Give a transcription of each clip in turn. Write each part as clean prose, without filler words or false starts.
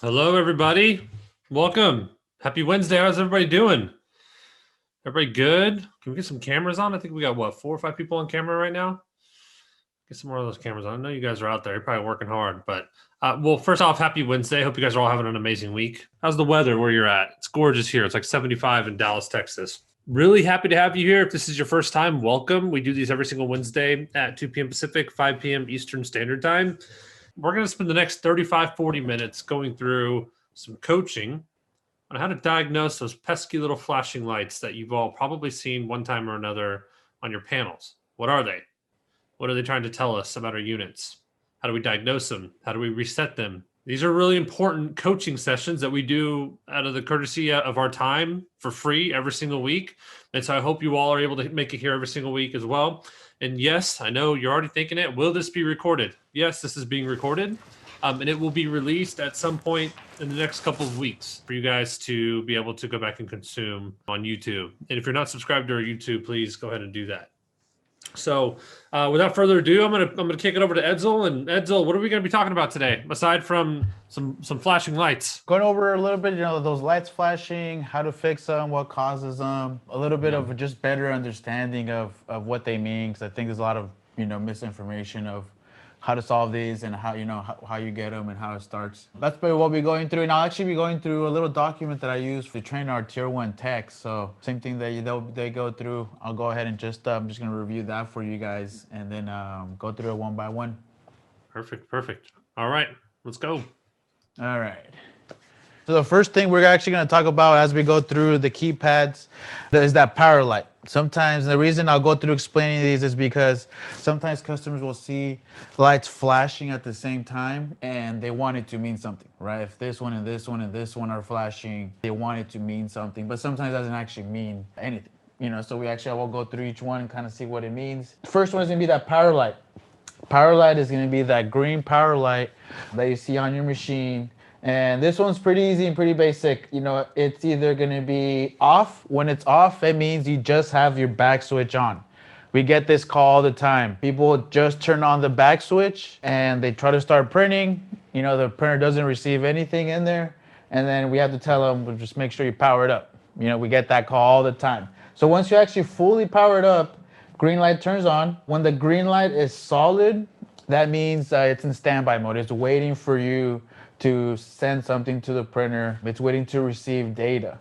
Hello, everybody. Welcome. Happy Wednesday. How's everybody doing? Everybody good? Can we get some cameras on? I think we got, 4 or 5 people on camera right now? Get some more of those cameras on. I know you guys are out there. You're probably working hard. But, first off, happy Wednesday. Hope you guys are all having an amazing week. How's the weather where you're at? It's gorgeous here. It's like 75 in Dallas, Texas. Really happy to have you here. If this is your first time, welcome. We do these every single Wednesday at 2 p.m. Pacific, 5 p.m. Eastern Standard Time. We're going to spend the next 35, 40 minutes going through some coaching on how to diagnose those pesky little flashing lights that you've all probably seen one time or another on your panels. What are they? What are they trying to tell us about our units? How do we diagnose them? How do we reset them? These are really important coaching sessions that we do out of the courtesy of our time for free every single week. And so I hope you all are able to make it here every single week as well. And yes, I know you're already thinking it. Will this be recorded? Yes, this is being recorded. And it will be released at some point in the next couple of weeks for you guys to be able to go back and consume on YouTube. And if you're not subscribed to our YouTube, please go ahead and do that. So without further ado, I'm gonna kick it over to Edsel. And Edsel, what are we gonna be talking about today, aside from some flashing lights? Going over a little bit, those lights flashing, how to fix them, what causes them, a little bit of just better understanding of what they mean, because I think there's a lot of misinformation of how to solve these and how you get them and how it starts. That's what we'll be going through, and I'll actually be going through a little document that I use to train our tier 1 techs. So same thing that they go through. I'll go ahead and I'm just gonna review that for you guys, and then go through it one by one. Perfect. All right, let's go. All right. So the first thing we're actually going to talk about as we go through the keypads is that power light. Sometimes the reason I'll go through explaining these is because sometimes customers will see lights flashing at the same time and they want it to mean something, right? If this one and this one and this one are flashing, they want it to mean something, but sometimes it doesn't actually mean anything. So I will go through each one and kind of see what it means. The first one is going to be that power light. Power light is going to be that green power light that you see on your machine. And this one's pretty easy and pretty basic. It's either going to be off. When it's off, it means you just have your back switch on. We get this call all the time. People just turn on the back switch and they try to start printing. The printer doesn't receive anything in there. And then we have to tell them, well, just make sure you power it up. We get that call all the time. So once you actually fully power it up, green light turns on. When the green light is solid, that means it's in standby mode. It's waiting for you to send something to the printer. It's waiting to receive data.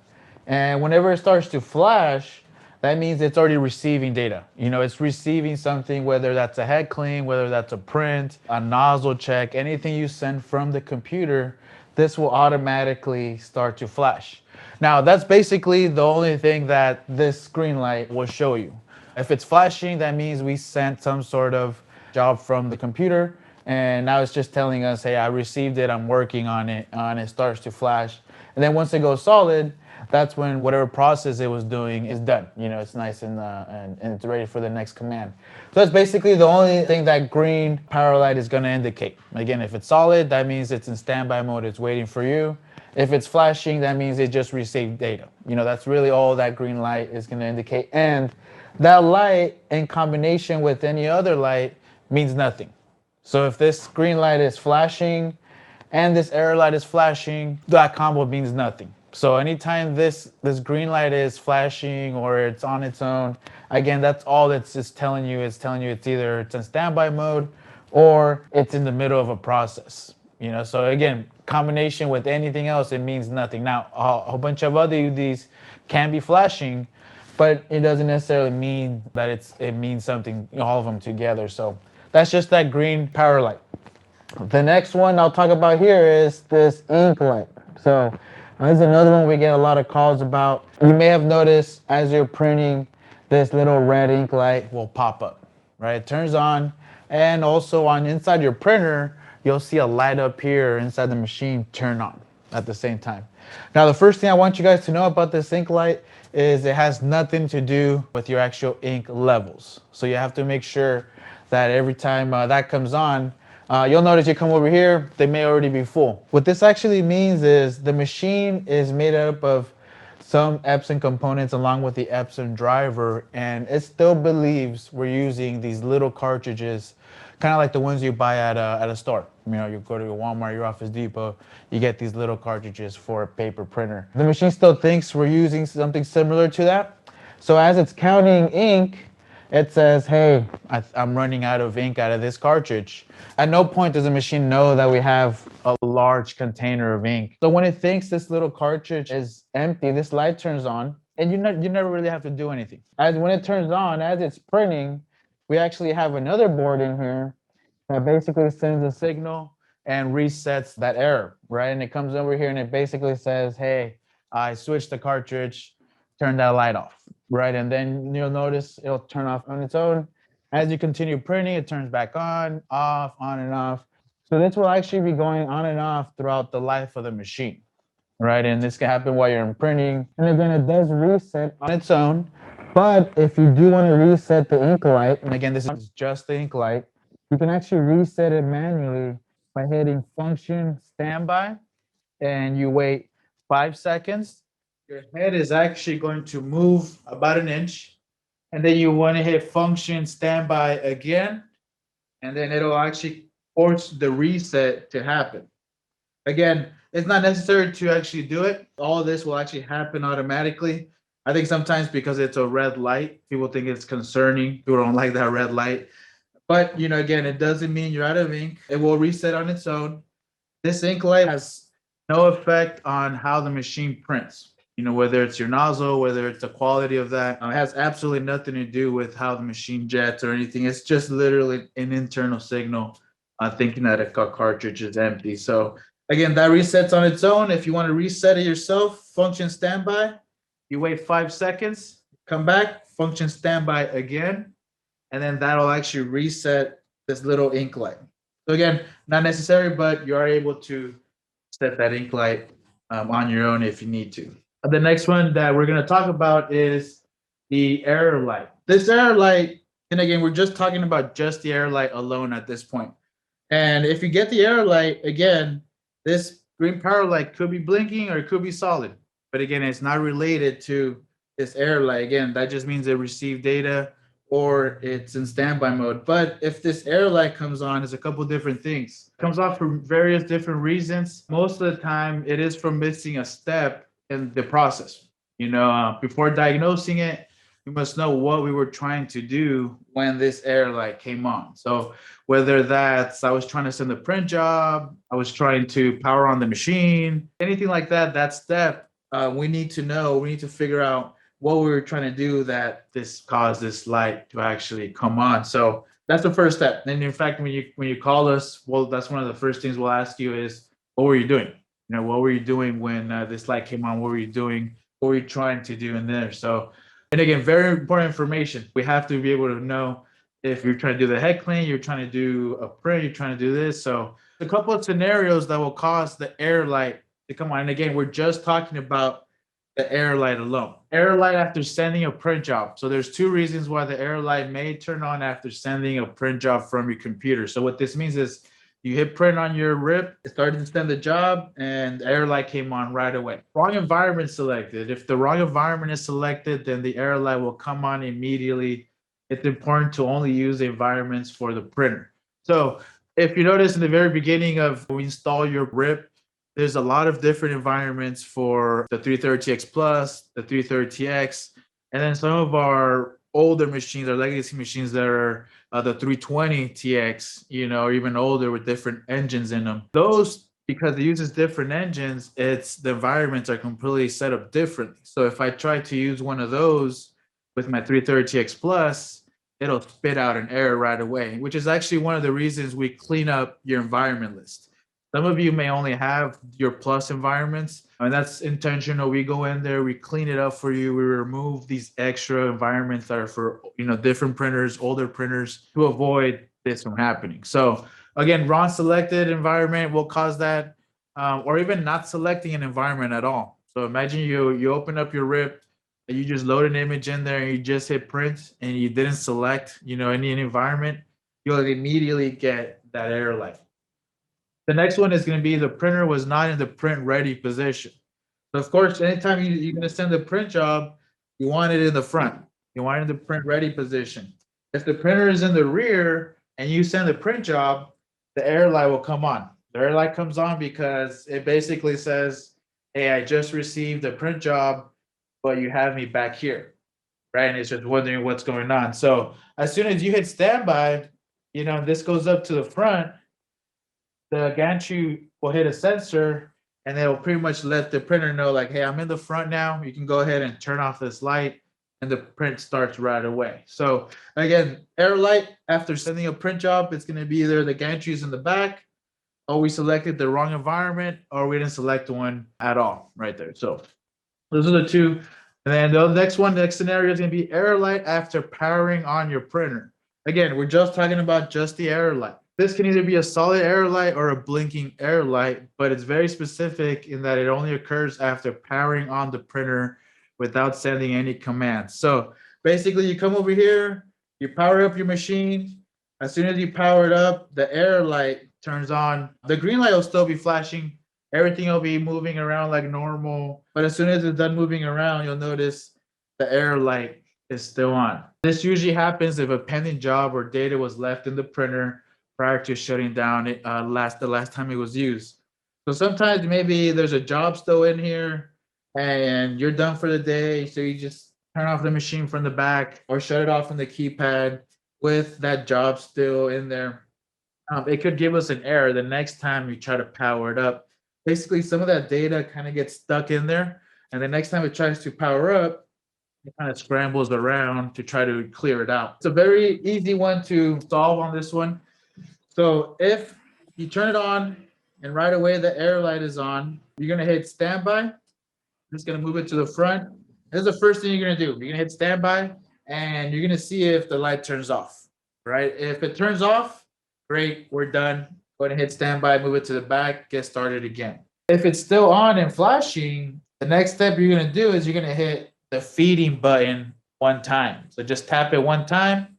And whenever it starts to flash, that means it's already receiving data. It's receiving something, whether that's a head clean, whether that's a print, a nozzle check, anything you send from the computer, this will automatically start to flash. Now, that's basically the only thing that this green light will show you. If it's flashing, that means we sent some sort of job from the computer, and now it's just telling us, hey, I received it, I'm working on it, and it starts to flash. And then once it goes solid, that's when whatever process it was doing is done. It's nice and it's ready for the next command. So that's basically the only thing that green power light is going to indicate. Again, if it's solid, that means it's in standby mode, it's waiting for you. If it's flashing, that means it just received data. That's really all that green light is going to indicate. And that light in combination with any other light means nothing. So if this green light is flashing and this arrow light is flashing, that combo means nothing. So anytime this green light is flashing or it's on its own, again, that's all it's telling you. It's telling you it's either it's in standby mode or it's in the middle of a process. So again, combination with anything else, it means nothing. Now, a whole bunch of other UDs can be flashing, but it doesn't necessarily mean that it means something, all of them together. So that's just that green power light. The next one I'll talk about here is this ink light. So this is another one we get a lot of calls about. You may have noticed as you're printing, this little red ink light will pop up, right? It turns on, and also on inside your printer, you'll see a light up here inside the machine turn on at the same time. Now, the first thing I want you guys to know about this ink light is it has nothing to do with your actual ink levels. So you have to make sure that every time that comes on, you'll notice you come over here, they may already be full. What this actually means is the machine is made up of some Epson components along with the Epson driver, and it still believes we're using these little cartridges kind of like the ones you buy at a store. You know, you go to your Walmart, your Office Depot, you get these little cartridges for a paper printer. The machine still thinks we're using something similar to that. So as it's counting ink, it says, hey, I'm running out of ink out of this cartridge. At no point does the machine know that we have a large container of ink. So when it thinks this little cartridge is empty, this light turns on, and you never really have to do anything. As when it turns on, as it's printing, we actually have another board in here that basically sends a signal and resets that error, right? And it comes over here and it basically says, hey, I switched the cartridge, turn that light off, right? And then you'll notice it'll turn off on its own. As you continue printing, it turns back on, off, on and off. So this will actually be going on and off throughout the life of the machine, right? And this can happen while you're printing. And again, it does reset on its own. But if you do want to reset the ink light, and again, this is just the ink light, you can actually reset it manually by hitting function standby, and you wait 5 seconds. Your head is actually going to move about an inch, and then you want to hit function standby again, and then it'll actually force the reset to happen. Again, it's not necessary to actually do it. All of this will actually happen automatically. I think sometimes because it's a red light, people think it's concerning. People don't like that red light. But, you know, again, it doesn't mean you're out of ink. It will reset on its own. This ink light has no effect on how the machine prints. You know, whether it's your nozzle, whether it's the quality of that, it has absolutely nothing to do with how the machine jets or anything. It's just literally an internal signal thinking that a cartridge is empty. So again, that resets on its own. If you want to reset it yourself, function standby. You wait 5 seconds, come back, function standby again, and then that'll actually reset this little ink light. So again, not necessary, but you are able to set that ink light on your own if you need to. The next one that we're going to talk about is the error light. This error light, and again, we're just talking about just the error light alone at this point. And if you get the error light, again, this green power light could be blinking or it could be solid. But again, it's not related to this error light. Again, that just means it received data or it's in standby mode. But if this error light comes on, it's a couple different things. It comes off for various different reasons. Most of the time, it is from missing a step in the process. You know, before diagnosing it, we must know what we were trying to do when this error light came on. So whether that's I was trying to send a print job, I was trying to power on the machine, anything like that, that step, we need to know, we need to figure out what we were trying to do that this caused this light to actually come on. So that's the first step. And in fact, when you call us, well, that's one of the first things we'll ask you is, what were you doing? You know, what were you doing when this light came on? What were you doing? What were you trying to do in there? So, and again, very important information. We have to be able to know if you're trying to do the head clean, you're trying to do a print, you're trying to do this. So a couple of scenarios that will cause the error light to come on. And again, we're just talking about the error light alone. Error light after sending a print job. So there's two reasons why the error light may turn on after sending a print job from your computer. So what this means is you hit print on your RIP, it started to send the job, and the error light came on right away. Wrong environment selected. If the wrong environment is selected, then the error light will come on immediately. It's important to only use the environments for the printer. So if you notice in the very beginning of when you install your RIP, there's a lot of different environments for the 330TX Plus, the 330TX, and then some of our older machines, our legacy machines that are the 320TX, you know, or even older with different engines in them. Those, because it uses different engines, it's the environments are completely set up differently. So if I try to use one of those with my 330TX Plus, it'll spit out an error right away, which is actually one of the reasons we clean up your environment list. Some of you may only have your plus environments, and that's intentional. We go in there, we clean it up for you. We remove these extra environments that are for, you know, different printers, older printers, to avoid this from happening. So again, wrong selected environment will cause that, or even not selecting an environment at all. So imagine you open up your RIP, and you just load an image in there, and you just hit print, and you didn't select, you know, any environment, you'll immediately get that error light. The next one is going to be the printer was not in the print ready position. So of course, anytime you're going to send a print job, you want it in the front. You want it in the print ready position. If the printer is in the rear, and you send the print job, the error light will come on. The error light comes on because it basically says, hey, I just received a print job, but you have me back here, right? And it's just wondering what's going on. So as soon as you hit standby, this goes up to the front, the gantry will hit a sensor and it'll pretty much let the printer know like, hey, I'm in the front now. You can go ahead and turn off this light and the print starts right away. So again, error light after sending a print job, it's going to be either the gantry's in the back, or we selected the wrong environment, or we didn't select one at all right there. So those are the two. And then the next scenario is going to be error light after powering on your printer. Again, we're just talking about just the error light. This can either be a solid error light or a blinking error light, but it's very specific in that it only occurs after powering on the printer without sending any commands. So basically you come over here, you power up your machine. As soon as you power it up, the error light turns on. The green light will still be flashing. Everything will be moving around like normal. But as soon as it's done moving around, you'll notice the error light is still on. This usually happens if a pending job or data was left in the printer prior to shutting down the last time it was used. So sometimes maybe there's a job still in here and you're done for the day. So you just turn off the machine from the back or shut it off from the keypad with that job still in there. It could give us an error the next time you try to power it up. Basically, some of that data kind of gets stuck in there. And the next time it tries to power up, it kind of scrambles around to try to clear it out. It's a very easy one to solve on this one. So if you turn it on and right away the error light is on, you're going to hit standby. I'm just going to move it to the front. This is the first thing you're going to do. You're going to hit standby and you're going to see if the light turns off, right? If it turns off, great, we're done. Go ahead and hit standby, move it to the back, get started again. If it's still on and flashing, the next step you're going to do is you're going to hit the feeding button one time. So just tap it one time.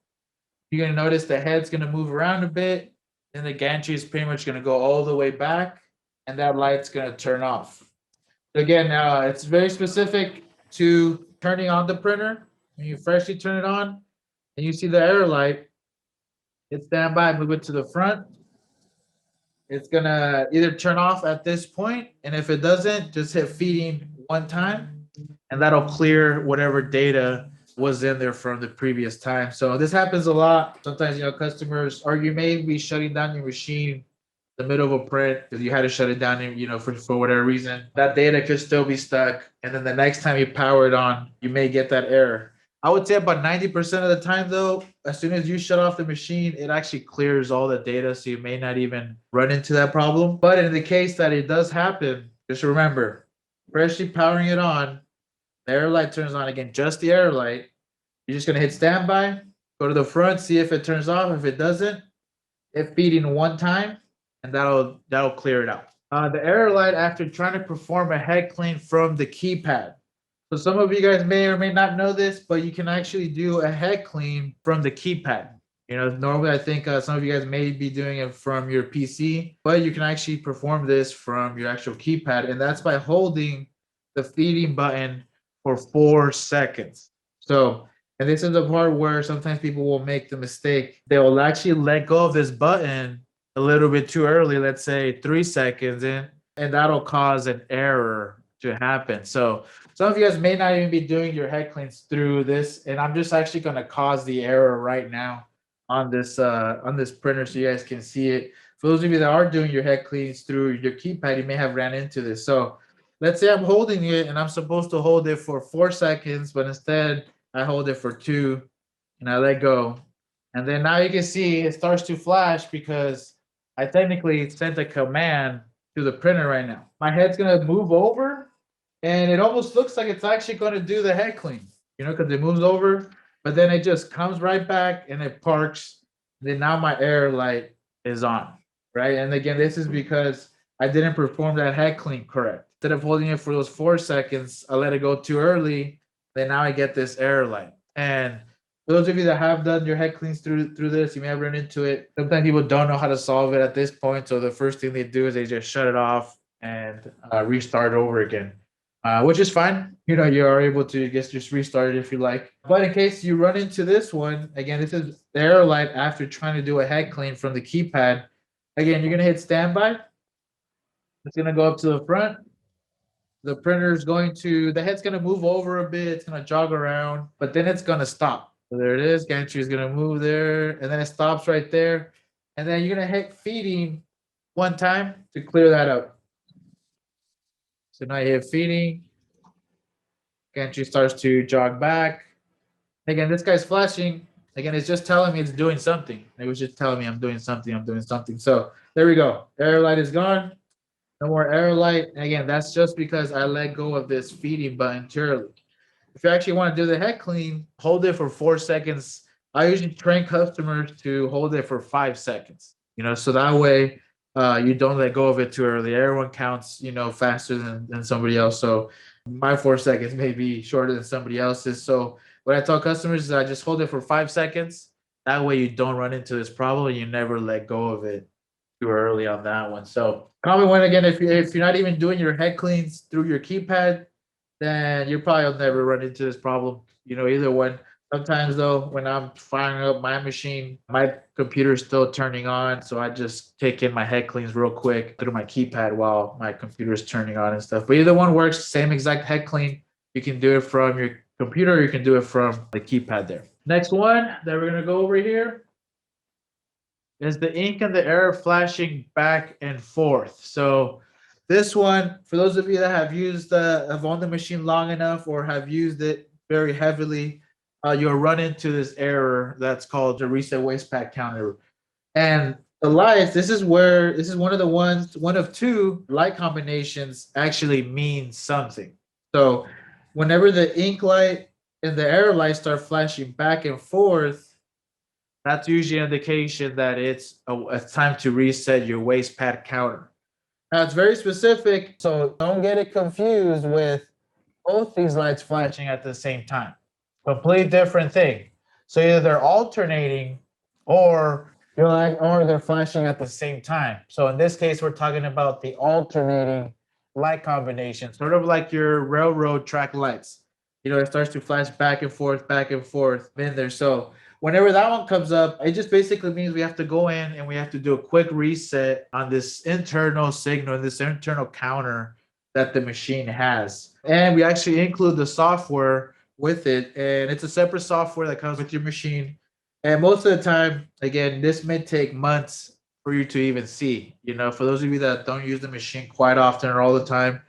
You're going to notice the head's going to move around a bit. Then the gantry is pretty much going to go all the way back and that light's going to turn off. Again, it's very specific to turning on the printer. When you freshly turn it on and you see the error light, hit standby, move it to the front. It's going to either turn off at this point, and if it doesn't, just hit feeding one time and that'll clear whatever data was in there from the previous time. So this happens a lot. Sometimes, customers, or you may be shutting down your machine in the middle of a print because you had to shut it down, for whatever reason. That data could still be stuck. And then the next time you power it on, you may get that error. I would say about 90% of the time though, as soon as you shut off the machine, it actually clears all the data. So you may not even run into that problem. But in the case that it does happen, just remember, freshly powering it on, the error light turns on again, just the error light. You're just going to hit standby, go to the front, see if it turns off. If it doesn't, hit feeding one time, and that'll clear it out. The error light after trying to perform a head clean from the keypad. So some of you guys may or may not know this, but you can actually do a head clean from the keypad. Normally I think some of you guys may be doing it from your PC, but you can actually perform this from your actual keypad, and that's by holding the feeding button for 4 seconds. So, and this is the part where sometimes people will make the mistake. They will actually let go of this button a little bit too early, let's say 3 seconds in, and that'll cause an error to happen. So some of you guys may not even be doing your head cleans through this, and I'm just actually going to cause the error right now on this printer so you guys can see it. For those of you that are doing your head cleans through your keypad, you may have ran into this. So let's say I'm holding it and I'm supposed to hold it for 4 seconds, but instead I hold it for 2 and I let go. And then now you can see it starts to flash because I technically sent a command to the printer right now. My head's going to move over and it almost looks like it's actually going to do the head clean, because it moves over, but then it just comes right back and it parks. Then now my error light is on, right? And again, this is because I didn't perform that head clean correct. Instead of holding it for those 4 seconds, I let it go too early. Then now I get this error light. And for those of you that have done your head cleans through this, you may have run into it. Sometimes people don't know how to solve it at this point. So the first thing they do is they just shut it off and restart over again. which is fine. You know, you are able to just restart it if you like. But in case you run into this one, again, this is the error light after trying to do a head clean from the keypad. Again, you're gonna hit standby. It's gonna go up to the front. The printer is the head's gonna move over a bit. It's gonna jog around, but then it's gonna stop. So there it is. Gantry is gonna move there, and then it stops right there. And then you're gonna hit feeding one time to clear that out. So now you hit feeding. Gantry starts to jog back. Again, this guy's flashing. Again, it's just telling me it's doing something. It was just telling me I'm doing something. So there we go. Error light is gone. No more error light. And again, that's just because I let go of this feeding button too early. If you actually want to do the head clean, hold it for 4 seconds. I usually train customers to hold it for 5 seconds, so that way you don't let go of it too early. Everyone counts, faster than somebody else. So my 4 seconds may be shorter than somebody else's. So what I tell customers is I just hold it for 5 seconds. That way you don't run into this problem and you never let go of it too early on that one. So common one, again, if you're not even doing your head cleans through your keypad, then you probably will never run into this problem. Either one. Sometimes though, when I'm firing up my machine, my computer's still turning on, so I just take in my head cleans real quick through my keypad while my computer's turning on and stuff. But either one works. Same exact head clean. You can do it from your computer, or you can do it from the keypad there. Next one that we're gonna go over here is the ink and the error flashing back and forth. So this one, for those of you that have owned the machine long enough or have used it very heavily, you'll run into this error that's called the reset waste pad counter. And the lights, this is one of two light combinations actually means something. So whenever the ink light and the error light start flashing back and forth, that's usually an indication that it's time to reset your waste pad counter. Now it's very specific, so don't get it confused with both these lights flashing at the same time. Complete different thing. So either they're alternating or they're flashing at the same time. So in this case, we're talking about the alternating light combination, sort of like your railroad track lights. It starts to flash back and forth in there. So whenever that one comes up, it just basically means we have to go in and we have to do a quick reset on this internal signal, this internal counter that the machine has. And we actually include the software with it, and it's a separate software that comes with your machine. And most of the time, again, this may take months for you to even see. For those of you that don't use the machine quite often or all the time,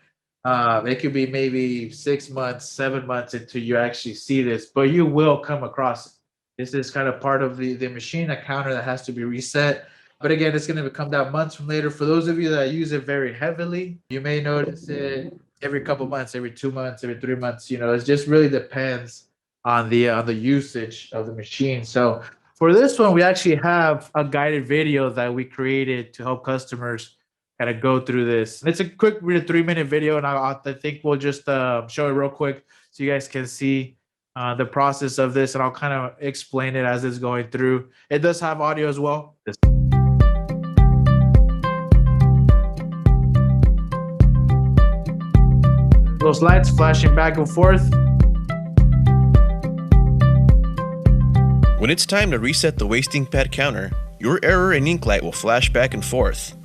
it could be maybe 6 months, 7 months until you actually see this, but you will come across it. This is kind of part of the machine, a counter that has to be reset. But again, it's going to come down months from later. For those of you that use it very heavily, you may notice it every couple months, every 2 months, every 3 months. It just really depends on the usage of the machine. So for this one, we actually have a guided video that we created to help customers kind of go through this. It's a quick 3-minute video, and I think we'll just show it real quick so you guys can see the process of this, and I'll kind of explain it as it's going through. It does have audio as well. Those lights flashing back and forth. When it's time to reset the waste ink pad counter, your error and ink light will flash back and forth.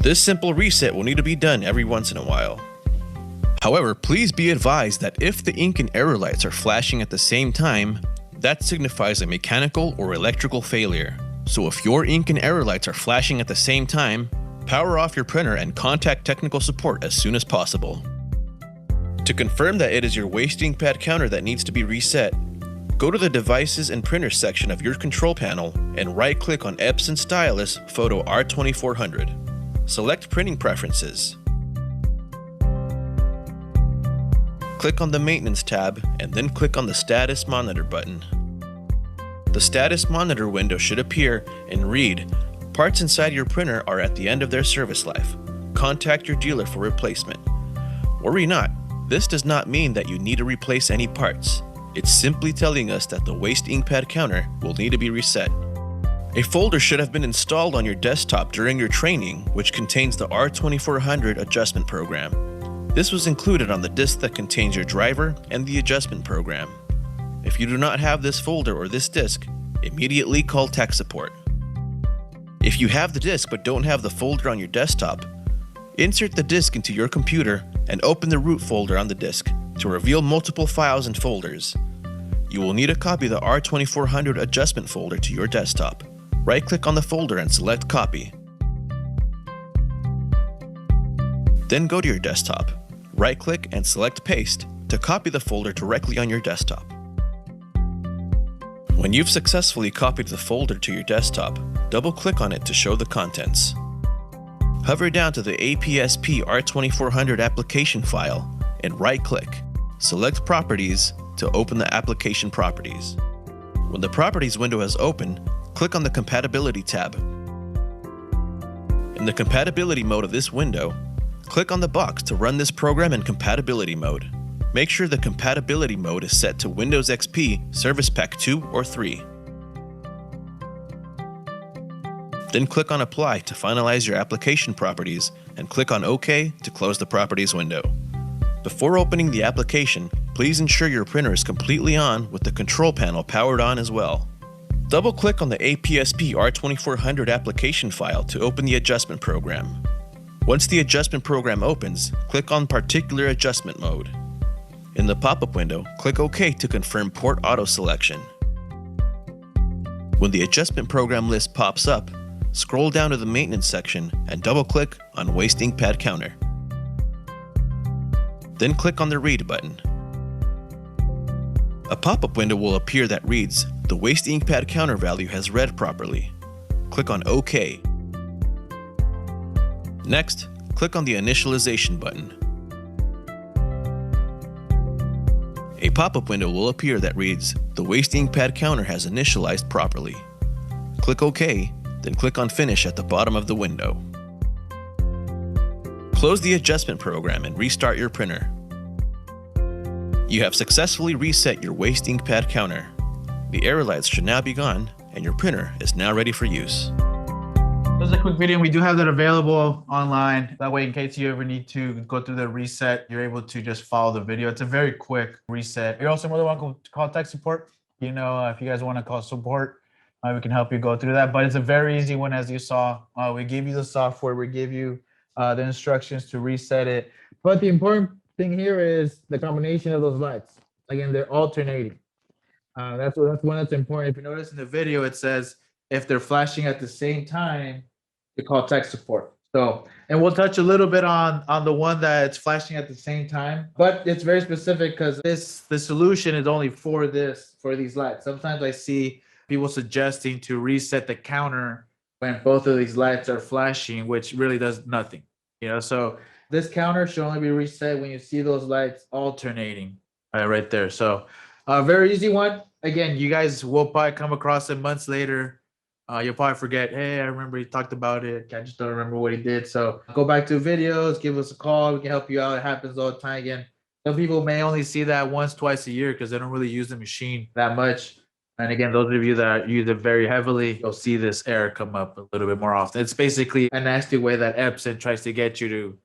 This simple reset will need to be done every once in a while. However, please be advised that if the ink and error lights are flashing at the same time, that signifies a mechanical or electrical failure. So if your ink and error lights are flashing at the same time, power off your printer and contact technical support as soon as possible. To confirm that it is your waste ink pad counter that needs to be reset, go to the Devices and Printers section of your control panel and right-click on Epson Stylus Photo R2400. Select Printing Preferences. Click on the Maintenance tab and then click on the Status Monitor button. The Status Monitor window should appear and read, "Parts inside your printer are at the end of their service life. Contact your dealer for replacement." Worry not, this does not mean that you need to replace any parts. It's simply telling us that the waste ink pad counter will need to be reset. A folder should have been installed on your desktop during your training, which contains the R2400 adjustment program. This was included on the disk that contains your driver and the adjustment program. If you do not have this folder or this disk, immediately call tech support. If you have the disk but don't have the folder on your desktop, insert the disk into your computer and open the root folder on the disk to reveal multiple files and folders. You will need to copy the R2400 adjustment folder to your desktop. Right-click on the folder and select Copy. Then go to your desktop, right-click and select Paste to copy the folder directly on your desktop. When you've successfully copied the folder to your desktop, double-click on it to show the contents. Hover down to the APSP R2400 application file and right-click. Select Properties to open the application properties. When the Properties window has opened, click on the Compatibility tab. In the compatibility mode of this window, click on the box to run this program in compatibility mode. Make sure the compatibility mode is set to Windows XP Service Pack 2 or 3. Then click on Apply to finalize your application properties and click on OK to close the properties window. Before opening the application, please ensure your printer is completely on with the control panel powered on as well. Double-click on the APSP R2400 application file to open the adjustment program. Once the adjustment program opens, click on Particular Adjustment Mode. In the pop-up window, click OK to confirm port auto selection. When the adjustment program list pops up, scroll down to the maintenance section and double-click on Waste Ink Pad Counter. Then click on the Read button. A pop-up window will appear that reads, "The Waste Ink Pad Counter value has read properly." Click on OK. Next, click on the Initialization button. A pop-up window will appear that reads, "The Waste Ink Pad Counter has initialized properly." Click OK, then click on Finish at the bottom of the window. Close the adjustment program and restart your printer. You have successfully reset your Waste Ink Pad Counter. The error lights should now be gone, and your printer is now ready for use. This is a quick video. We do have that available online. That way, in case you ever need to go through the reset, you're able to just follow the video. It's a very quick reset. You're also more than welcome to call tech support. If you guys want to call support, we can help you go through that. But it's a very easy one, as you saw. We give you the software. We give you the instructions to reset it. But the important thing here is the combination of those lights. Again, they're alternating. That's one that's important. If you notice in the video, it says if they're flashing at the same time, you call tech support. So, and we'll touch a little bit on the one that's flashing at the same time, but it's very specific because the solution is only for these lights. Sometimes I see people suggesting to reset the counter when both of these lights are flashing, which really does nothing. So this counter should only be reset when you see those lights alternating right there. So a very easy one. Again, you guys will probably come across it months later. You'll probably forget, hey, I remember he talked about it. I just don't remember what he did. So go back to videos, give us a call. We can help you out. It happens all the time. Again, some people may only see that once, twice a year because they don't really use the machine that much. And again, those of you that use it very heavily, you'll see this error come up a little bit more often. It's basically a nasty way that Epson tries to get you to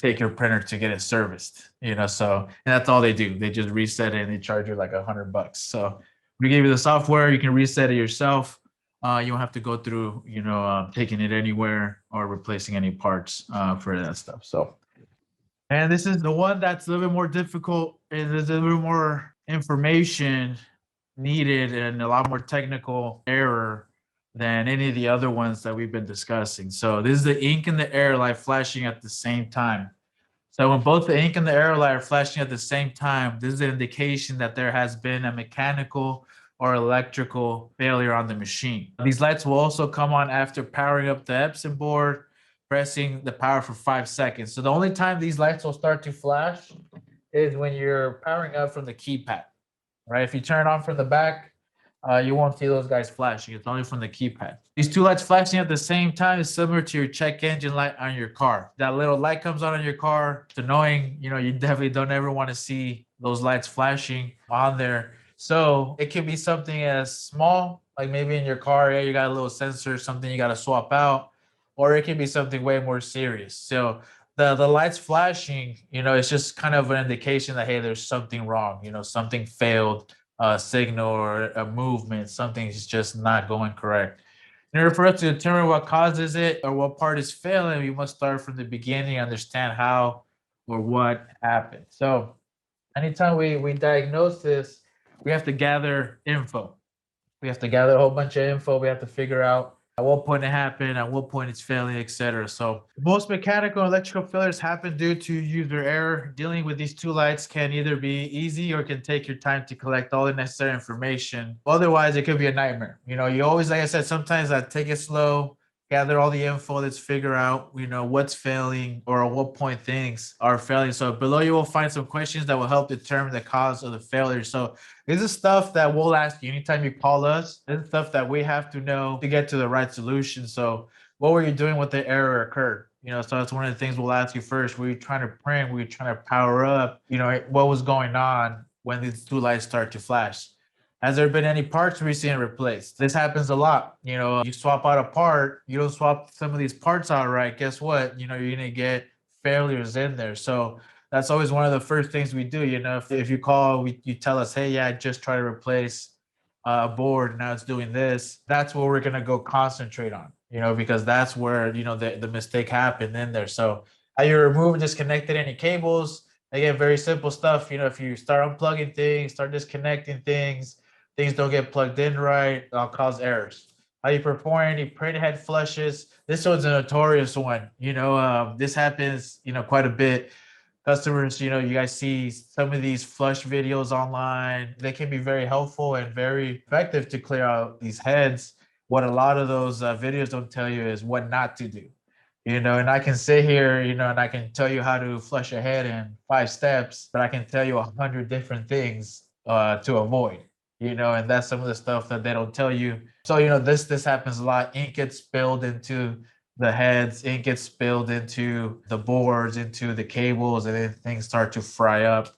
take your printer to get it serviced. So and that's all they do. They just reset it and they charge you like $100. So we give you the software. You can reset it yourself. You don't have to go through, taking it anywhere or replacing any parts for that stuff. So, and this is the one that's a little bit more difficult, and there's a little more information needed and a lot more technical error than any of the other ones that we've been discussing. So this is the ink and the air light flashing at the same time. So when both the ink and the air light are flashing at the same time, this is an indication that there has been a mechanical or electrical failure on the machine. These lights will also come on after powering up the Epson board, pressing the power for 5 seconds. So the only time these lights will start to flash is when you're powering up from the keypad, right? If you turn it on from the back, you won't see those guys flashing. It's only from the keypad. These two lights flashing at the same time is similar to your check engine light on your car. That little light comes on in your car. It's annoying. You definitely don't ever want to see those lights flashing on there. So it can be something as small, like maybe in your car, you got a little sensor, something you got to swap out, or it can be something way more serious. So the lights flashing, it's just kind of an indication that, hey, there's something wrong, something failed, a signal or a movement, something's just not going correct. In order for us to determine what causes it or what part is failing, we must start from the beginning, understand how or what happened. So anytime we diagnose this, we have to gather info. We have to gather a whole bunch of info. We have to figure out at what point it happened, at what point it's failing, etc. So most mechanical and electrical failures happen due to user error. Dealing with these two lights can either be easy or can take your time to collect all the necessary information. Otherwise, it could be a nightmare. You always, like I said, sometimes I take it slow, gather all the info, let's figure out, what's failing or at what point things are failing. So below you will find some questions that will help determine the cause of the failure. So this is stuff that we'll ask you anytime you call us. This is stuff that we have to know to get to the right solution. So what were you doing when the error occurred? So that's one of the things we'll ask you first. Were you trying to print? Were you trying to power up? What was going on when these two lights start to flash? Has there been any parts recently replaced? This happens a lot. You swap out a part, you don't swap some of these parts out right. Guess what? You're gonna get failures in there. So that's always one of the first things we do. If you call, you tell us, hey, yeah, I just tried to replace a board, now it's doing this. That's what we're gonna go concentrate on. Because that's where the mistake happened in there. So how you remove and disconnected any cables? Again, very simple stuff. If you start unplugging things, start disconnecting things don't get plugged in right, it'll cause errors. How you perform any printed head flushes? This one's a notorious one. This happens, quite a bit. Customers, you guys see some of these flush videos online. They can be very helpful and very effective to clear out these heads. What a lot of those videos don't tell you is what not to do. And I can sit here, and I can tell you how to flush a head in 5 steps, but I can tell you 100 different things to avoid. And that's some of the stuff that they don't tell you. So, this happens a lot. Ink gets spilled into the heads, ink gets spilled into the boards, into the cables, and then things start to fry up.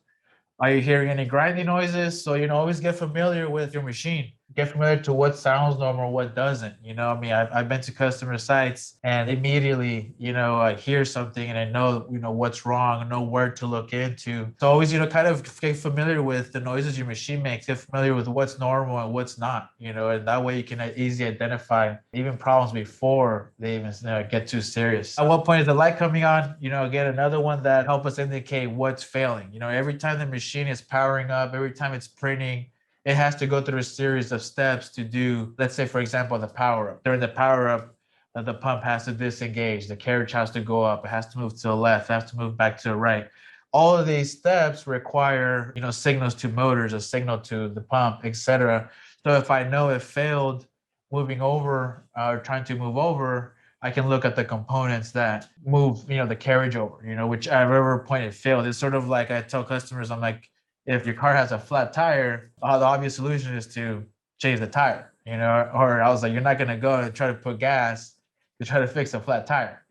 Are you hearing any grinding noises? So, always get familiar with your machine. Get familiar to what sounds normal, what doesn't. I've been to customer sites and immediately, I hear something and I know, what's wrong, I know where to look into. So always, kind of get familiar with the noises your machine makes, get familiar with what's normal and what's not, and that way you can easily identify even problems before they even get too serious. At what point is the light coming on? Again, another one that help us indicate what's failing. Every time the machine is powering up, every time it's printing, it has to go through a series of steps to do, let's say, for example, the power up. During the power up, the pump has to disengage, the carriage has to go up, it has to move to the left, it has to move back to the right. All of these steps require, signals to motors, a signal to the pump, etc. So if I know it failed moving over or trying to move over, I can look at the components that move, the carriage over, whichever point it failed. It's sort of like I tell customers, I'm like, if your car has a flat tire, the obvious solution is to change the tire, or I was like, you're not going to go and try to put gas to try to fix a flat tire,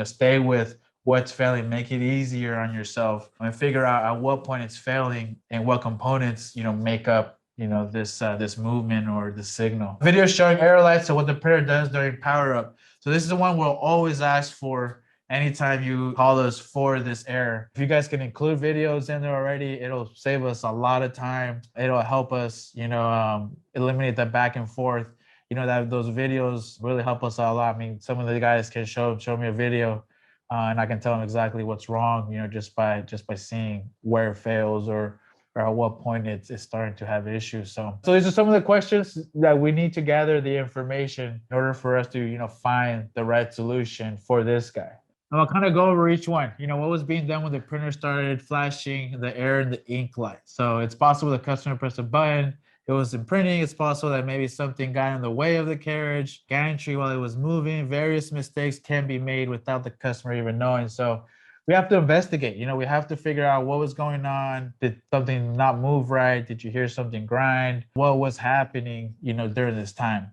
stay with what's failing, make it easier on yourself and figure out at what point it's failing and what components, make up, this movement or the signal. Video showing error lights and what the printer does during power up. So this is the one we'll always ask for anytime you call us for this error. If you guys can include videos in there already, it'll save us a lot of time. It'll help us, eliminate that back and forth. That those videos really help us a lot. I mean, some of the guys can show me a video and I can tell them exactly what's wrong, just by seeing where it fails or at what point it's starting to have issues. So these are some of the questions that we need to gather the information in order for us to, find the right solution for this guy. I'll kind of go over each one. What was being done when the printer started flashing the error in the ink light. So it's possible the customer pressed a button, it wasn't printing. It's possible that maybe something got in the way of the carriage, gantry while it was moving. Various mistakes can be made without the customer even knowing. So we have to investigate. We have to figure out what was going on. Did something not move right? Did you hear something grind? What was happening, during this time?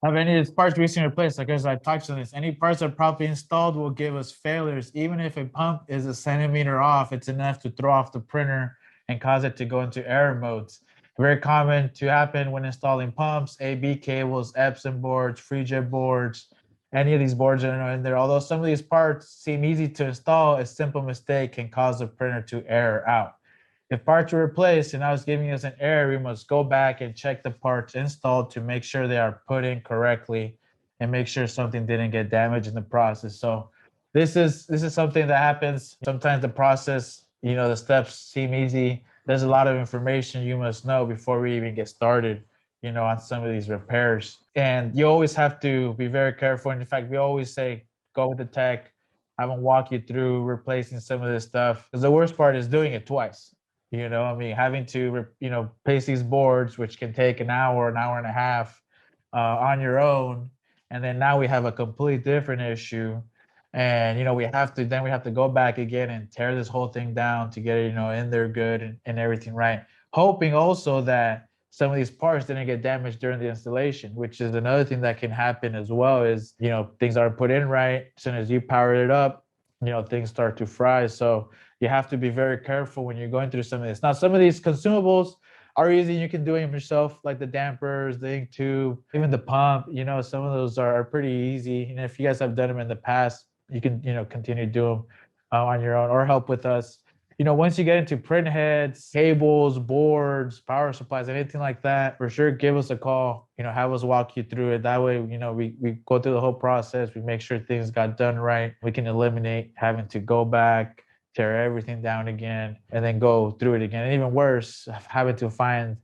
Have any of these parts recently replaced? Like as I touched on this, any parts that are properly installed will give us failures. Even if a pump is a centimeter off, it's enough to throw off the printer and cause it to go into error modes. Very common to happen when installing pumps, AB cables, Epson boards, FreeJet boards, any of these boards that are in there. Although some of these parts seem easy to install, a simple mistake can cause the printer to error out. If parts are replaced and now it's giving us an error, we must go back and check the parts installed to make sure they are put in correctly and make sure something didn't get damaged in the process. So this is something that happens. Sometimes the process, the steps seem easy. There's a lot of information you must know before we even get started, on some of these repairs. And you always have to be very careful. And in fact, we always say, go with the tech, have them walk you through replacing some of this stuff. Because the worst part is doing it twice. Having to, paste these boards, which can take an hour and a half on your own. And then now we have a completely different issue. And, we have to go back again and tear this whole thing down to get it, in there good and everything right. Hoping also that some of these parts didn't get damaged during the installation, which is another thing that can happen as well is, things aren't put in right. As soon as you power it up, things start to fry. So you have to be very careful when you're going through some of this. Now, some of these consumables are easy. You can do them yourself, like the dampers, the ink tube, even the pump. Some of those are pretty easy. And if you guys have done them in the past, you can, continue to do them on your own or help with us. Once you get into print heads, cables, boards, power supplies, anything like that, for sure, give us a call, have us walk you through it. That way, we go through the whole process. We make sure things got done right. We can eliminate having to go back, tear everything down again, and then go through it again. And even worse, having to find,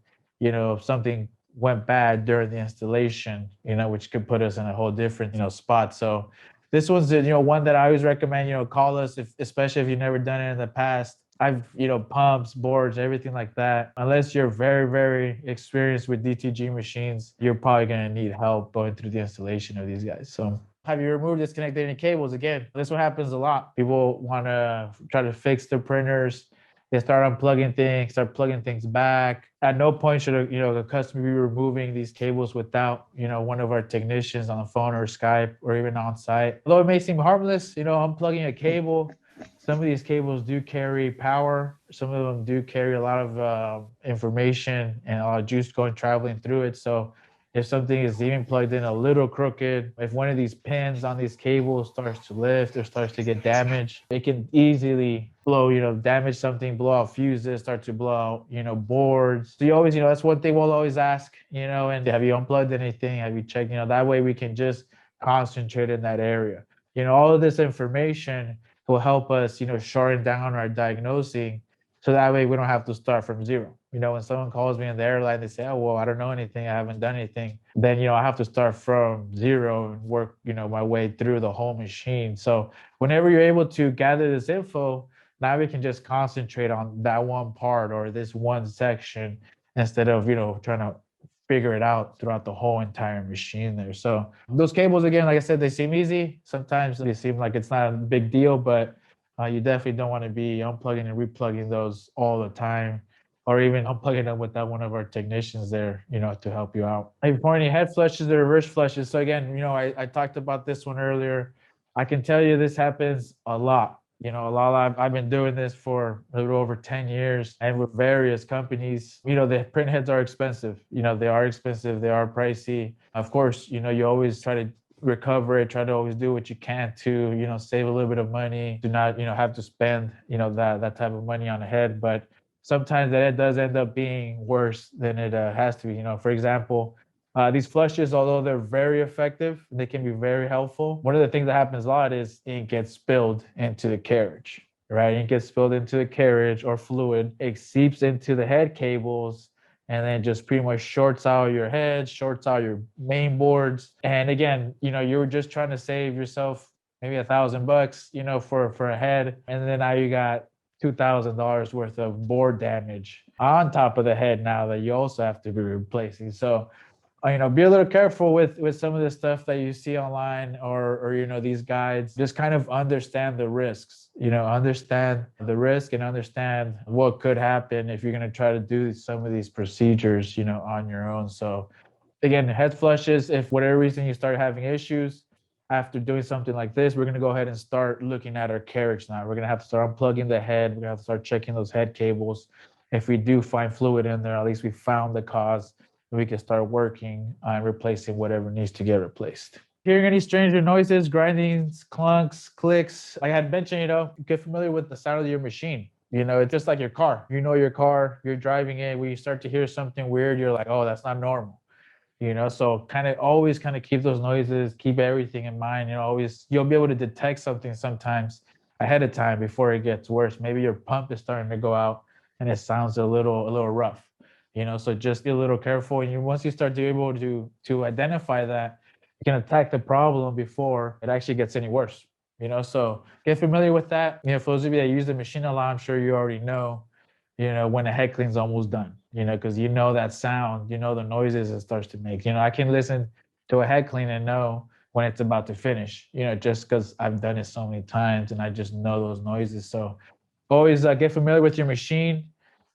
something went bad during the installation, which could put us in a whole different, spot. So this one's, one that I always recommend, call us, especially if you've never done it in the past. I've, pumps, boards, everything like that. Unless you're very, very experienced with DTG machines, you're probably going to need help going through the installation of these guys. So have you removed, disconnected any cables? Again, this one happens a lot. People want to try to fix their printers. They start unplugging things, start plugging things back. At no point should a customer be removing these cables without, one of our technicians on the phone or Skype or even on site. Although it may seem harmless, unplugging a cable, some of these cables do carry power. Some of them do carry a lot of information and a lot of juice traveling through it. So if something is even plugged in a little crooked, if one of these pins on these cables starts to lift or starts to get damaged, it can easily blow, damage something, blow out fuses, start to blow out, boards. So you always, that's one thing we'll always ask, and have you unplugged anything? Have you checked, that way we can just concentrate in that area. All of this information will help us, shorten down our diagnosing. So that way we don't have to start from zero. When someone calls me in the airline, they say, oh, well, I don't know anything. I haven't done anything. Then, I have to start from zero and work, my way through the whole machine. So whenever you're able to gather this info, now we can just concentrate on that one part or this one section instead of, trying to figure it out throughout the whole entire machine there. So those cables, again, like I said, they seem easy. Sometimes they seem like it's not a big deal, but you definitely don't want to be unplugging and replugging those all the time, or even unplugging them without one of our technicians there, to help you out. For any head flushes or reverse flushes. So again, I talked about this one earlier. I can tell you this happens a lot. I've been doing this for a little over 10 years and with various companies. The print heads are expensive. They are expensive. They are pricey. Of course, you always try to recover it, try to always do what you can to, save a little bit of money, do not, have to spend, that type of money on a head. But sometimes that it does end up being worse than it has to be. For example, these flushes, although they're very effective, they can be very helpful. One of the things that happens a lot is ink gets spilled into the carriage, right? Ink gets spilled into the carriage or fluid. It seeps into the head cables and then just pretty much shorts out your head, shorts out your main boards. And again, you were just trying to save yourself maybe $1,000, for a head. And then now you got $2,000 worth of board damage on top of the head now that you also have to be replacing. So, be a little careful with some of the stuff that you see online or these guides. Just kind of understand the risks, understand the risk and understand what could happen if you're going to try to do some of these procedures, on your own. So again, head flushes, if for whatever reason you start having issues after doing something like this, we're going to go ahead and start looking at our carriage now. We're going to have to start unplugging the head. We're going to have to start checking those head cables. If we do find fluid in there, at least we found the cause. We can start working on replacing whatever needs to get replaced. Hearing any stranger noises, grindings, clunks, clicks. Like I had mentioned, get familiar with the sound of your machine. It's just like your car. Your car, you're driving it. When you start to hear something weird, you're like, oh, that's not normal. So kind of always kind of keep those noises, keep everything in mind. Always you'll be able to detect something sometimes ahead of time before it gets worse. Maybe your pump is starting to go out and it sounds a little rough. So just be a little careful. And once you start to be able to identify that, you can attack the problem before it actually gets any worse. So get familiar with that. For those of you that use the machine a lot, I'm sure you already know when a headcling's almost done, because that sound, the noises it starts to make. I can listen to a head clean and know when it's about to finish, just because I've done it so many times and I just know those noises. So always get familiar with your machine,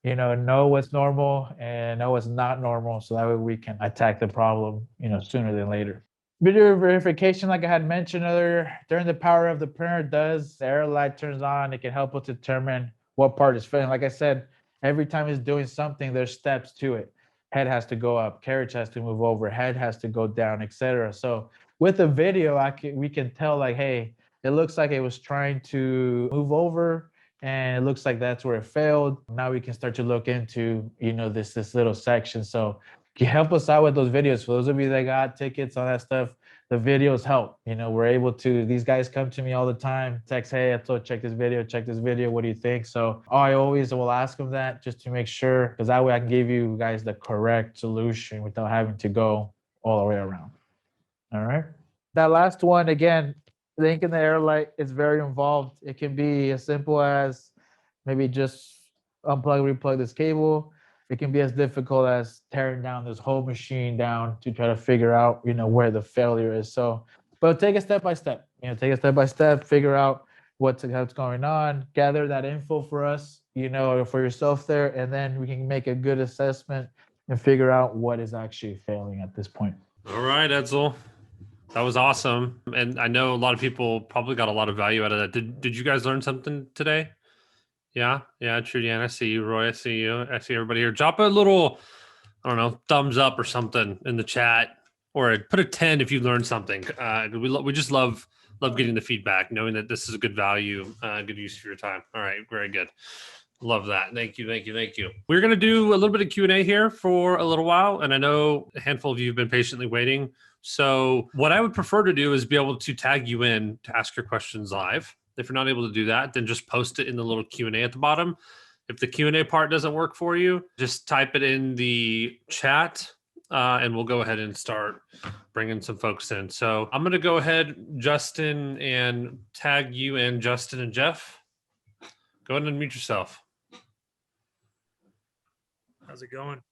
know what's normal and know what's not normal. So that way we can attack the problem, sooner than later. Video verification, like I had mentioned earlier, during the power of the printer the error light turns on. It can help us determine what part is failing. Like I said, every time it's doing something, there's steps to it. Head has to go up, carriage has to move over, head has to go down, etc. So with the video, we can tell like, hey, it looks like it was trying to move over, and it looks like that's where it failed. Now we can start to look into, this little section. So can you help us out with those videos? For those of you that got tickets, all that stuff, the videos help. We're able to, these guys come to me all the time, text, hey, I thought check this video, what do you think? So I always will ask them that just to make sure, because that way I can give you guys the correct solution without having to go all the way around. All right. That last one, again, linking the air light is very involved. It can be as simple as maybe just unplug, replug this cable. It can be as difficult as tearing down this whole machine down to try to figure out, where the failure is. So, but take it step by step, figure out what's going on, gather that info for us, for yourself there, and then we can make a good assessment and figure out what is actually failing at this point. All right, Edsel. That was awesome. And I know a lot of people probably got a lot of value out of that. Did you guys learn something today? Yeah, Trudy Ann, I see you. Roy, I see you. I see everybody here. Drop a little, I don't know, thumbs up or something in the chat, or put a 10 if you learned something. We just love getting the feedback, knowing that this is a good value, good use of your time. All right, very good. Love that. Thank you. We're going to do a little bit of Q&A here for a little while, and I know a handful of you have been patiently waiting. So what I would prefer to do is be able to tag you in to ask your questions live. If you're not able to do that, then just post it in the little Q&A at the bottom. If the Q&A part doesn't work for you, just type it in the chat, and we'll go ahead and start bringing some folks in. So I'm going to go ahead, Justin, and tag you in, Justin and Jeff. Go ahead and unmute yourself. How's it going?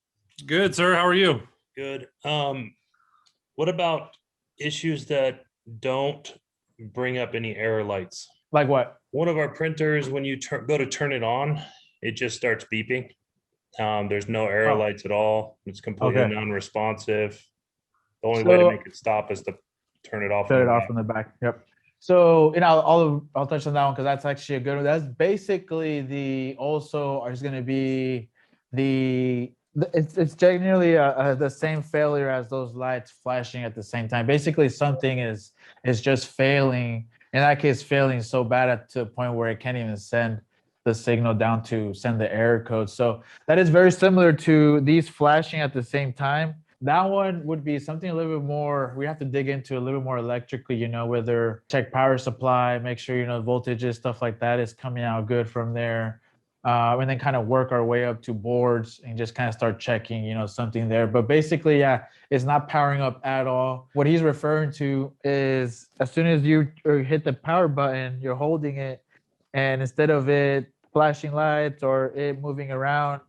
Good, sir. How are you? Good. What about issues that don't bring up any error lights? Like what? One of our printers, when you go to turn it on, it just starts beeping. There's no error lights at all. It's completely non-responsive. The only way to make it stop is to turn it off. Turn it off from the back. Yep. So, I'll touch on that one because that's actually a good one. That's basically is going to be it's generally the same failure as those lights flashing at the same time. Basically, something is just failing. In that case, failing so bad to the point where it can't even send the signal down to send the error code. So that is very similar to these flashing at the same time. That one would be something a little bit more, we have to dig into a little more electrically, whether check power supply, make sure, voltages, stuff like that is coming out good from there. And then kind of work our way up to boards and just kind of start checking, something there. But basically, it's not powering up at all. What he's referring to is as soon as you hit the power button, you're holding it, and instead of it flashing lights or it moving around,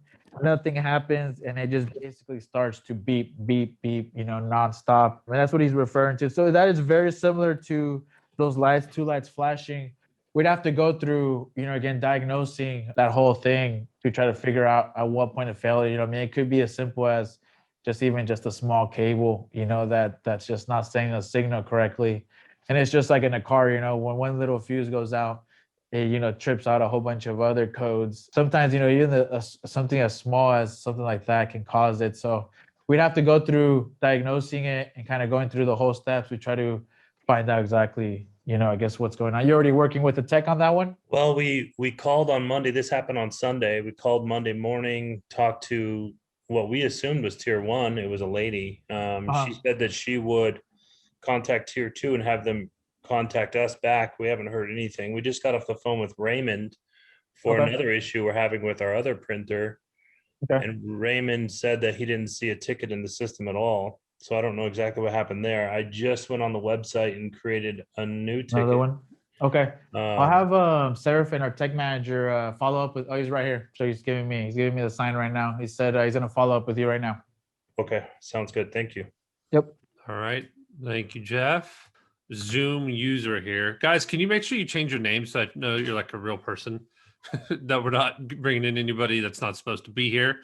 nothing happens, and it just basically starts to beep, beep, beep, nonstop. And that's what he's referring to. So that is very similar to those lights, two lights flashing. We'd have to go through, again, diagnosing that whole thing to try to figure out at what point of failure. It could be as simple as just a small cable, that's just not sending a signal correctly. And it's just like in a car, when one little fuse goes out, it, trips out a whole bunch of other codes. Sometimes, even something as small as something like that can cause it. So we'd have to go through diagnosing it and kind of going through the whole steps. We try to find out exactly, I guess what's going on. You're already working with the tech on that one? Well, we called on Monday. This happened on Sunday. We called Monday morning, talked to what we assumed was tier 1. It was a lady. She said that she would contact tier 2 and have them contact us back. We haven't heard anything. We just got off the phone with Raymond for another issue we're having with our other printer. Okay. And Raymond said that he didn't see a ticket in the system at all. So I don't know exactly what happened there. I just went on the website and created a new ticket. Another one? Okay. I'll have Seraphin, our tech manager, follow up with. Oh, he's right here. So he's giving me the sign right now. He said he's gonna follow up with you right now. Okay, sounds good. Thank you. Yep. All right. Thank you, Jeff. Zoom user here. Guys, can you make sure you change your name so I know you're like a real person? That we're not bringing in anybody that's not supposed to be here.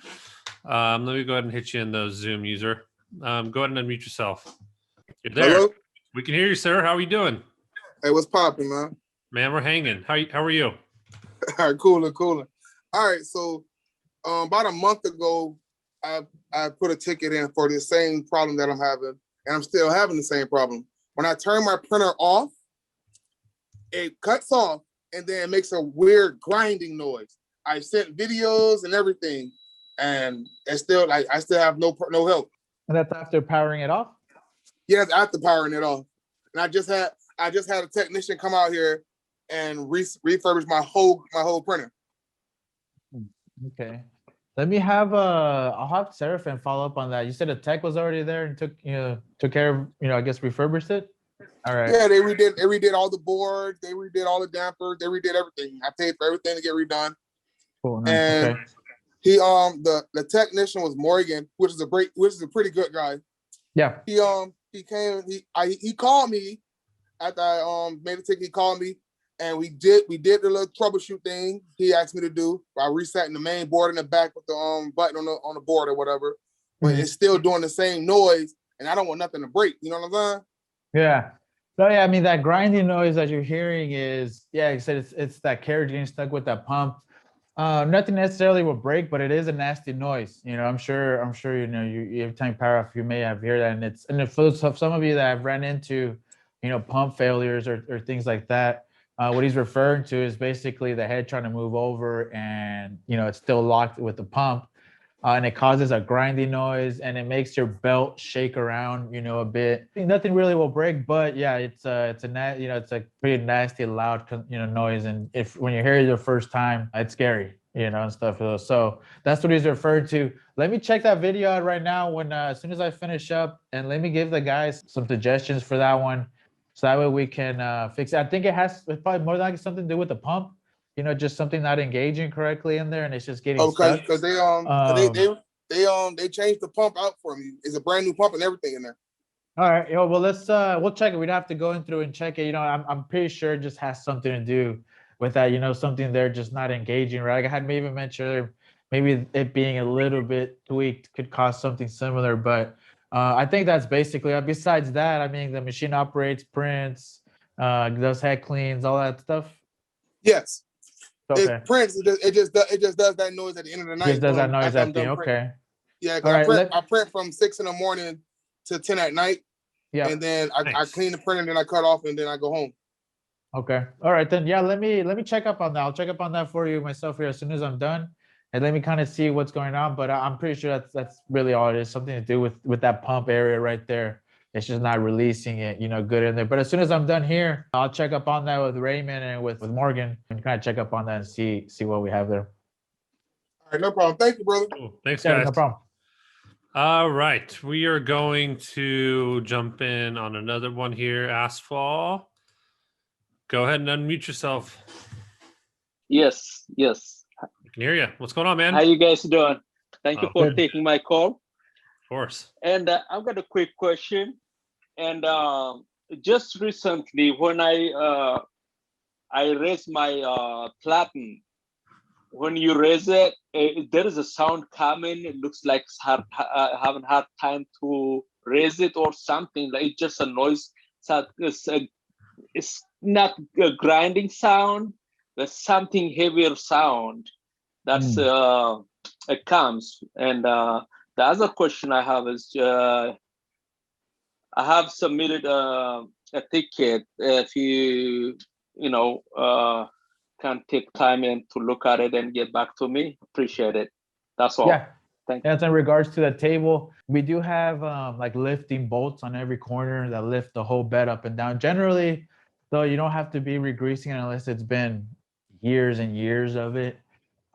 Let me go ahead and hit you in those Zoom user. Go ahead and unmute yourself. You're there. Hello? We can hear you, sir. How are you doing? Hey, what's popping, man? Man, we're hanging. How are you? All right, cooler. All right, so about a month ago, I put a ticket in for the same problem that I'm having, and I'm still having the same problem. When I turn my printer off, it cuts off, and then it makes a weird grinding noise. I sent videos and everything, and it's still like I still have no help. And that's after powering it off? Yes, after powering it off. And I just had a technician come out here and refurbish my whole printer. Okay. Let me have I'll have Seraphin follow up on that. You said a tech was already there and took care of, I guess refurbished it. All right. Yeah, they redid all the boards, they redid all the dampers, they redid everything. I paid for everything to get redone. Cool. Nice. And okay. He the technician was Morgan, which is a pretty good guy. Yeah. He called me after I made a ticket. He called me and we did the little troubleshoot thing he asked me to do by resetting the main board in the back with the button on the board or whatever. But it's still doing the same noise, and I don't want nothing to break. You know what I'm saying? Yeah. So yeah, I mean that grinding noise that you're hearing is, yeah, like I said, it's that carriage getting stuck with that pump. Nothing necessarily will break, but it is a nasty noise. I'm sure you every time you power off, you may have heard that, and for some of you that have ran into, pump failures or things like that, what he's referring to is basically the head trying to move over, and it's still locked with the pump, and it causes a grinding noise, and it makes your belt shake around, a bit. Nothing really will break, but yeah, it's a pretty nasty, loud, noise. And when you hear it the first time, it's scary, and stuff. So that's what he's referred to. Let me check that video out right now as soon as I finish up, and let me give the guys some suggestions for that one, so that way we can fix it. I think it's probably more than likely something to do with the pump. Just something not engaging correctly in there, and it's just getting stuck. Because they changed the pump out for me. It's a brand new pump and everything in there. All right, well let's we'll check it. We'd have to go in through and check it. I'm pretty sure it just has something to do with that. Something there just not engaging, right? Like I had maybe mentioned earlier, maybe it being a little bit tweaked could cause something similar, but I think that's basically it. Besides that, I mean, the machine operates, prints, does head cleans, all that stuff. Yes. Okay. It prints. It just does that noise at the end of the night. It just does that noise at the end. Okay. Yeah, I print from 6 a.m. to 10 at night. Yeah. And then I clean the printer, and then I cut off, and then I go home. Okay. All right then. Yeah. Let me check up on that. I'll check up on that for you myself here as soon as I'm done, and let me kind of see what's going on. But I'm pretty sure that's really all it is. Something to do with that pump area right there. It's just not releasing it, good in there. But as soon as I'm done here, I'll check up on that with Raymond and with Morgan, and kind of check up on that and see what we have there. All right, no problem. Thank you, brother. Cool. Thanks, guys. No problem. All right, we are going to jump in on another one here. Asphalt, go ahead and unmute yourself. Yes. I can hear you. What's going on, man? How you guys doing? Thank you for taking my call. Of course. And I've got a quick question. And just recently, when I raised my platen, when you raise it, there is a sound coming. It looks like having hard time to raise it or something. Like it's just a noise. So it's not a grinding sound, but something heavier sound. That's it comes. And the other question I have is I have submitted a ticket. If you can take time and to look at it and get back to me, appreciate it. That's all. Yeah. Thank you. And in regards to the table, we do have like lifting bolts on every corner that lift the whole bed up and down. Generally, though, you don't have to be re-greasing it unless it's been years and years of it.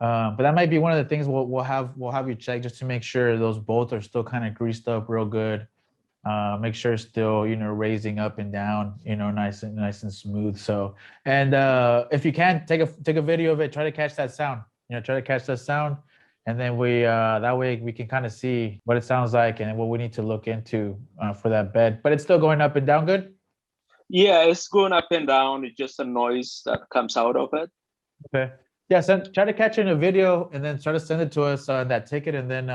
But that might be one of the things we'll have you check just to make sure those bolts are still kind of greased up real good. Make sure it's still raising up and down, nice and smooth. So, and if you can take a video of it, try to catch that sound. And then we that way we can kind of see what it sounds like and what we need to look into for that bed. But it's still going up and down good? Yeah, it's going up and down. It's just a noise that comes out of it. Okay. Yeah, try to catch it in a video and then try to send it to us that ticket, and then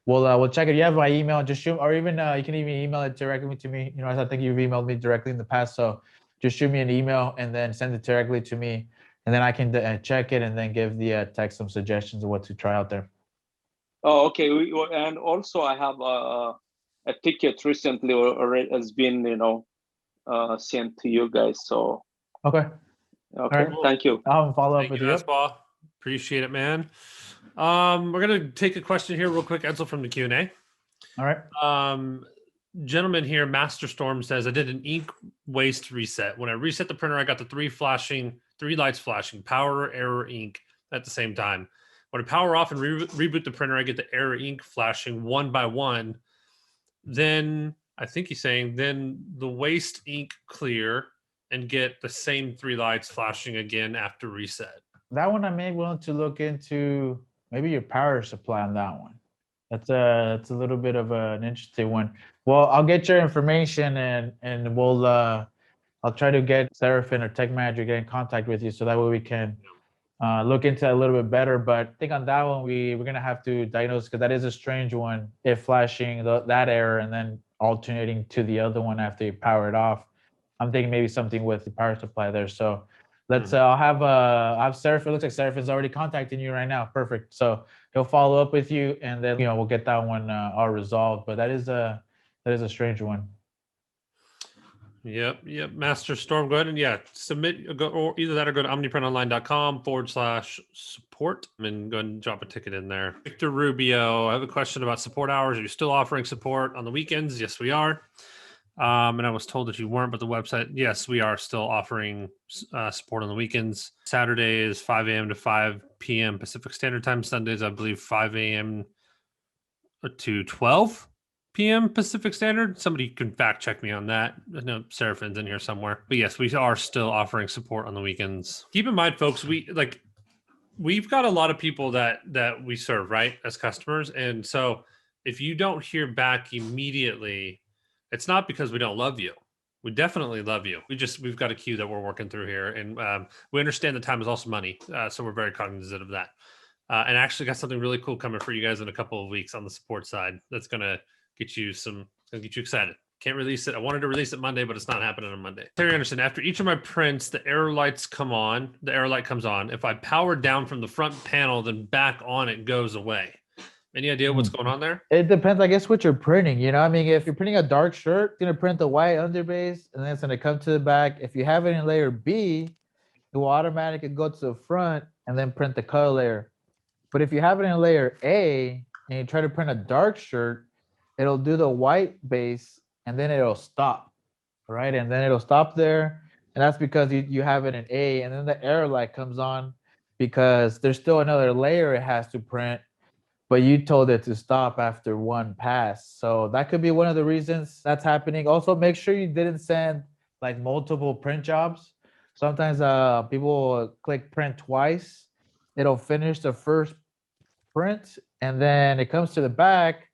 we'll check it. You have my email, just shoot, or even you can even email it directly to me. As I think you've emailed me directly in the past, so just shoot me an email and then send it directly to me. And then I can check it and then give the tech some suggestions of what to try out there. Oh, okay. And also I have a ticket recently already has been, sent to you guys. So. Okay. Okay. Right. Thank you. I'll follow up Thank with you, you. Espa. Appreciate it, man. We're going to take a question here real quick, Edsel, from the Q&A. All right. Gentleman here, Master Storm, says, I did an ink waste reset. When I reset the printer, I got the three lights flashing, power, error, ink at the same time. When I power off and reboot the printer, I get the error ink flashing one by one. Then I think he's saying, then the waste ink clear and get the same three lights flashing again after reset. That one I may want to look into, maybe your power supply on that one. That's a little bit of an interesting one. Well, I'll get your information and we'll I'll try to get Seraphin or Tech Manager get in contact with you so that way we can look into it a little bit better. But I think on that one we're gonna have to diagnose, because that is a strange one. If flashing that error and then alternating to the other one after you power it off, I'm thinking maybe something with the power supply there. So let's I'll have Seraphin. It looks like Seraphin's already contacting you right now. Perfect. So he'll follow up with you, and then we'll get that one all resolved. But that is a strange one. Yep. Master Storm, go ahead and submit, or either that or go to omniprintonline.com/support and go ahead and drop a ticket in there. Victor Rubio, I have a question about support hours. Are you still offering support on the weekends? Yes, we are. And I was told that you weren't, but the website, yes, we are still offering support on the weekends. Saturday is 5 a.m. to 5 p.m. Pacific Standard Time. Sundays, I believe 5 a.m. to 12 p.m. Pacific Standard. Somebody can fact check me on that. I know Seraphin's in here somewhere. But yes, we are still offering support on the weekends. Keep in mind, folks, we've got a lot of people that we serve, right, as customers. And so if you don't hear back immediately, it's not because we don't love you. We definitely love you. We've got a queue that we're working through here, and we understand the time is also money, so we're very cognizant of that. And actually got something really cool coming for you guys in a couple of weeks on the support side. That's gonna get you excited. Can't release it. I wanted to release it Monday, but it's not happening on Monday. Terry Anderson, after each of my prints, the error light comes on. If I power down from the front panel, then back on, it goes away. Any idea what's going on there? It depends, I guess, what you're printing. If you're printing a dark shirt, it's gonna print the white underbase, and then it's gonna come to the back. If you have it in layer B, it will automatically go to the front and then print the color layer. But if you have it in layer A and you try to print a dark shirt, it'll do the white base and then it'll stop, right? And then it'll stop there, and that's because you have it in A, and then the error light comes on because there's still another layer it has to print, but you told it to stop after one pass. So that could be one of the reasons that's happening. Also, make sure you didn't send like multiple print jobs. Sometimes people click print twice. It'll finish the first print, and then it comes to the back.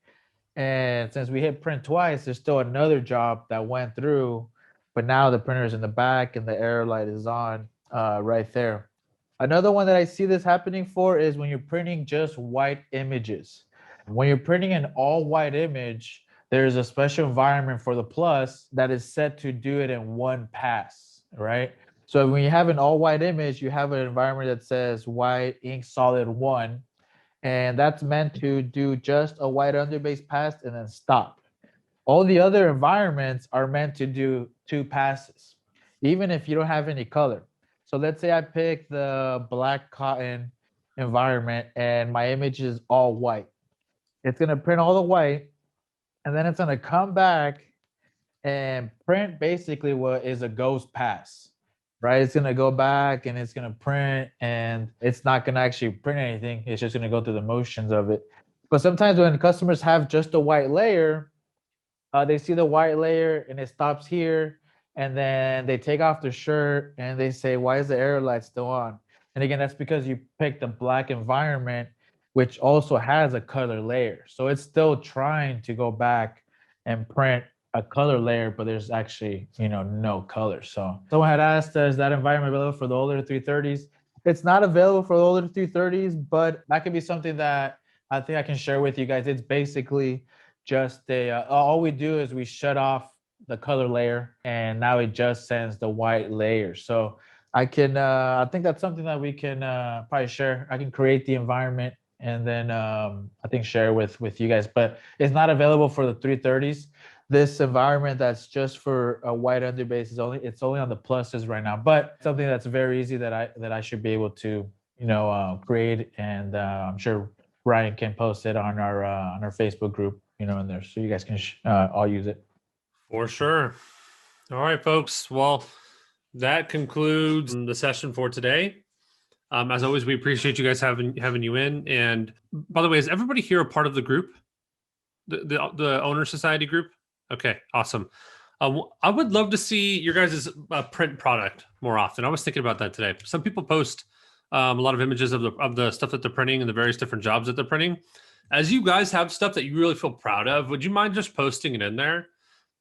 And since we hit print twice, there's still another job that went through, but now the printer is in the back and the error light is on right there. Another one that I see this happening for is when you're printing just white images. When you're printing an all white image, there's a special environment for the plus that is set to do it in one pass, right? So when you have an all white image, you have an environment that says white ink solid 1, and that's meant to do just a white underbase pass and then stop. All the other environments are meant to do 2 passes, even if you don't have any color. So let's say I pick the black cotton environment and my image is all white. It's gonna print all the white, and then it's gonna come back and print basically what is a ghost pass, right? It's gonna go back and it's gonna print, and it's not gonna actually print anything. It's just gonna go through the motions of it. But sometimes when customers have just a white layer, they see the white layer and it stops here, and then they take off the shirt and they say, why is the arrow light still on? And again, that's because you picked a black environment, which also has a color layer. So it's still trying to go back and print a color layer, but there's actually, no color. So someone had asked, is that environment available for the older 330s? It's not available for the older 330s, but that could be something that I think I can share with you guys. It's basically just all we do is we shut off the color layer, and now it just sends the white layer. So I think that's something that we can probably share. I can create the environment and then I think share with you guys, but it's not available for the 330s. This environment that's just for a white underbase it's only on the pluses right now, but something that's very easy that I should be able to create, and I'm sure Ryan can post it on our Facebook group, in there, so you guys can all use it. For sure. All right, folks. Well, that concludes the session for today. As always, we appreciate you guys having you in. And by the way, is everybody here a part of the group, the Owner Society group? Okay, awesome. I would love to see your guys' print product more often. I was thinking about that today. Some people post a lot of images of the stuff that they're printing and the various different jobs that they're printing. As you guys have stuff that you really feel proud of, would you mind just posting it in there?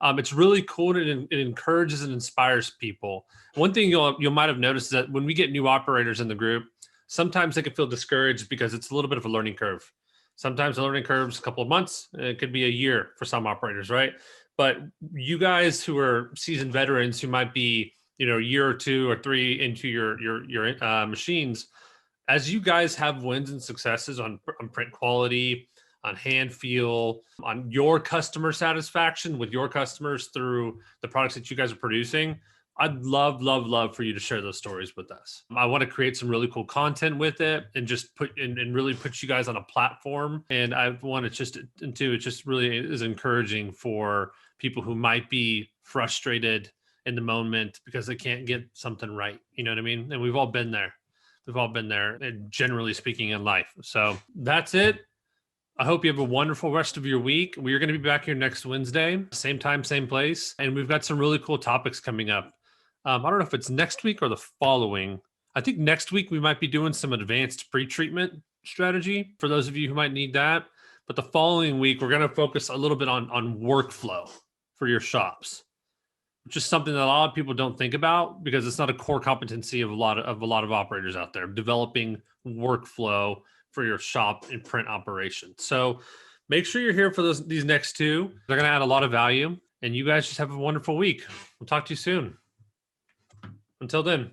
It's really cool, and it encourages and inspires people. One thing you might have noticed is that when we get new operators in the group, sometimes they can feel discouraged because it's a little bit of a learning curve. Sometimes the learning curve is a couple of months. It could be a year for some operators, right? But you guys who are seasoned veterans who might be, a year or 2 or 3 into your machines, as you guys have wins and successes on print quality, on hand feel, on your customer satisfaction with your customers through the products that you guys are producing, I'd love for you to share those stories with us. I want to create some really cool content with it and just really put you guys on a platform. And I want it just really is encouraging for people who might be frustrated in the moment because they can't get something right. You know what I mean? And we've all been there. And generally speaking in life. So that's it. I hope you have a wonderful rest of your week. We are going to be back here next Wednesday, same time, same place. And we've got some really cool topics coming up. I don't know if it's next week or the following. I think next week we might be doing some advanced pre-treatment strategy for those of you who might need that. But the following week, we're going to focus a little bit on workflow for your shops, which is something that a lot of people don't think about because it's not a core competency of a lot of operators out there, developing workflow for your shop and print operation. So make sure you're here for these next 2. They're going to add a lot of value, and you guys just have a wonderful week. We'll talk to you soon. Until then.